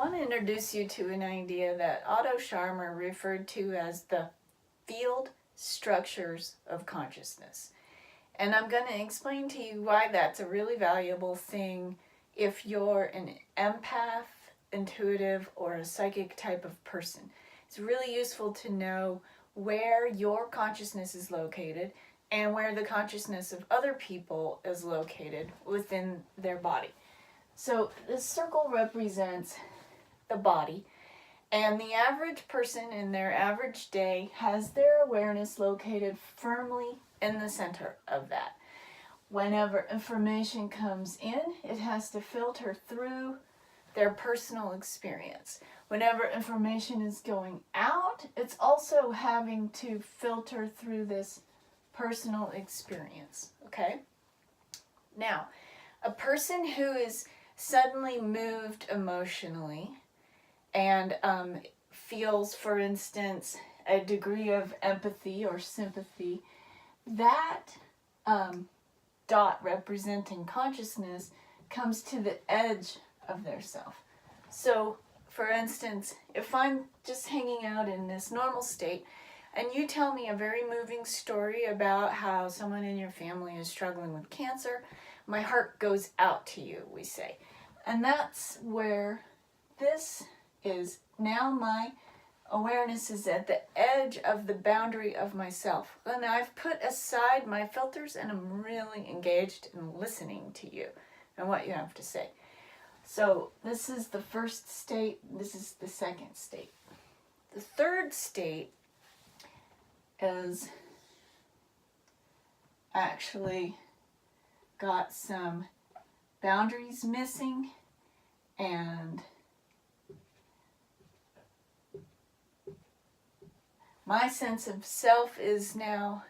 want to introduce you to an idea that Otto Scharmer referred to as the field structures of consciousness. And I'm going to explain to you why that's a really valuable thing if you're an empath, intuitive, or a psychic type of person. It's really useful to know where your consciousness is located and where the consciousness of other people is located within their body. So this circle represents the body, and the average person in their average day has their awareness located firmly in the center of that. Whenever information comes in, it has to filter through their personal experience. Whenever information is going out, it's also having to filter through this personal experience, okay? Now, a person who is suddenly moved emotionally and feels, for instance, a degree of empathy or sympathy, that dot representing consciousness comes to the edge of their self. So, for instance, if I'm just hanging out in this normal state and you tell me a very moving story about how someone in your family is struggling with cancer, my heart goes out to you, we say. And that's where this is. Now my awareness is at the edge of the boundary of myself. And I've put aside my filters and I'm really engaged in listening to you and what you have to say. So this is the first state, this is the second state. The third state is actually got some boundaries missing, and my sense of self is now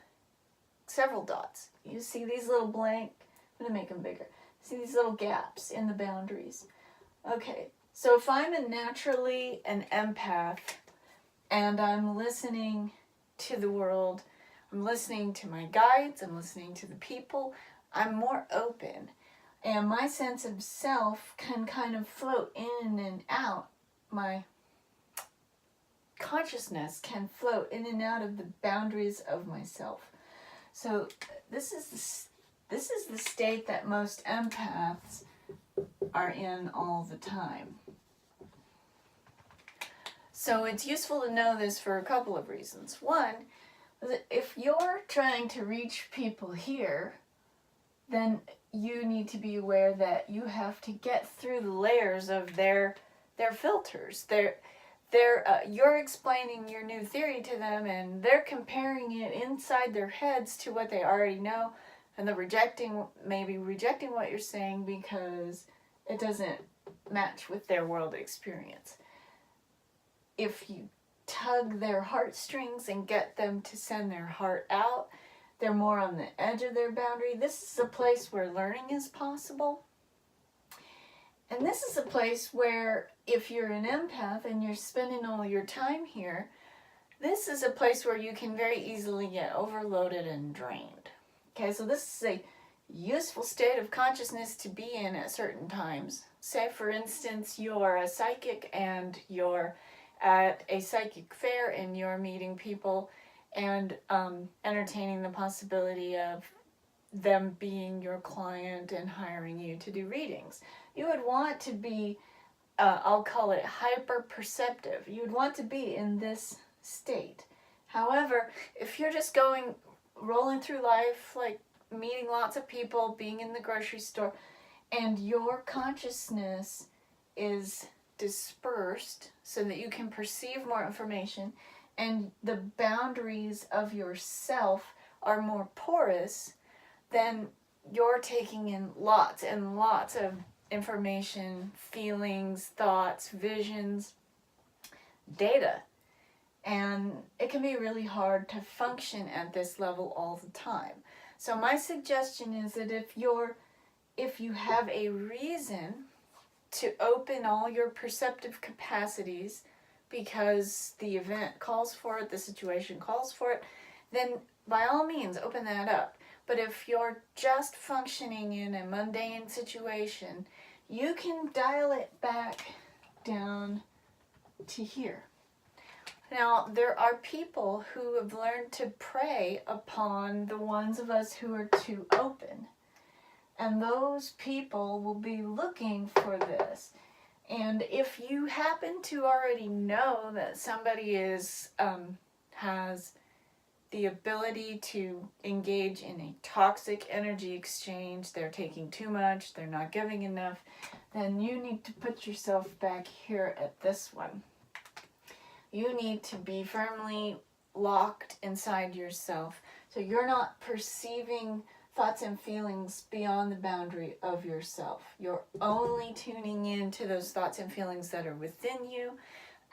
several dots. You see these little blank, I'm going to make them bigger. See these little gaps in the boundaries. Okay, so if I'm naturally an empath and I'm listening to the world, I'm listening to my guides, I'm listening to the people, I'm more open. And my sense of self can kind of float in and out. My consciousness can float in and out of the boundaries of myself. So this is the state that most empaths are in all the time. So it's useful to know this for a couple of reasons. One, if you're trying to reach people here, then you need to be aware that you have to get through the layers of their filters. You're explaining your new theory to them, and they're comparing it inside their heads to what they already know, and they're maybe rejecting what you're saying because it doesn't match with their world experience. If you tug their heartstrings and get them to send their heart out, they're more on the edge of their boundary. This is a place where learning is possible. And this is a place where if you're an empath and you're spending all your time here, this is a place where you can very easily get overloaded and drained. Okay, so this is a useful state of consciousness to be in at certain times. Say, for instance, you're a psychic and you're at a psychic fair and you're meeting people and entertaining the possibility of them being your client and hiring you to do readings. You would want to be, I'll call it hyper-perceptive. You would want to be in this state. However, if you're just rolling through life, like meeting lots of people, being in the grocery store, and your consciousness is dispersed so that you can perceive more information, and the boundaries of yourself are more porous, then you're taking in lots and lots of information, feelings, thoughts, visions, data. And it can be really hard to function at this level all the time. So my suggestion is that if you have a reason to open all your perceptive capacities because the event calls for it, the situation calls for it, then by all means open that up. But if you're just functioning in a mundane situation, you can dial it back down to here. Now, there are people who have learned to prey upon the ones of us who are too open. And those people will be looking for this. And if you happen to already know that somebody has the ability to engage in a toxic energy exchange, they're taking too much, they're not giving enough, then you need to put yourself back here at this one. You need to be firmly locked inside yourself so you're not perceiving thoughts and feelings beyond the boundary of yourself. You're only tuning in to those thoughts and feelings that are within you.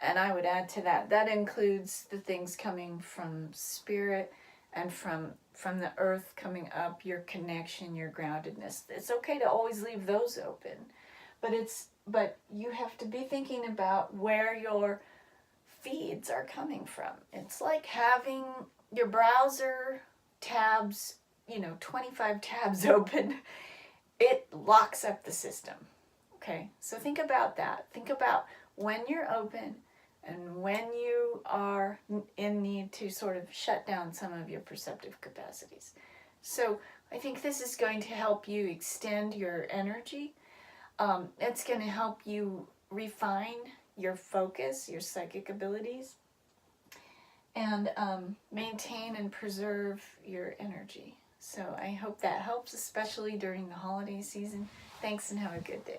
And I would add to that, that includes the things coming from spirit and from the earth coming up, your connection, your groundedness. It's okay to always leave those open, but you have to be thinking about where your feeds are coming from. It's like having your browser tabs, 25 tabs open. It locks up the system. Okay, so think about that. Think about when you're open and when you are in need to sort of shut down some of your perceptive capacities. So I think this is going to help you extend your energy. It's going to help you refine your focus, your psychic abilities, and maintain and preserve your energy. So I hope that helps, especially during the holiday season. Thanks and have a good day.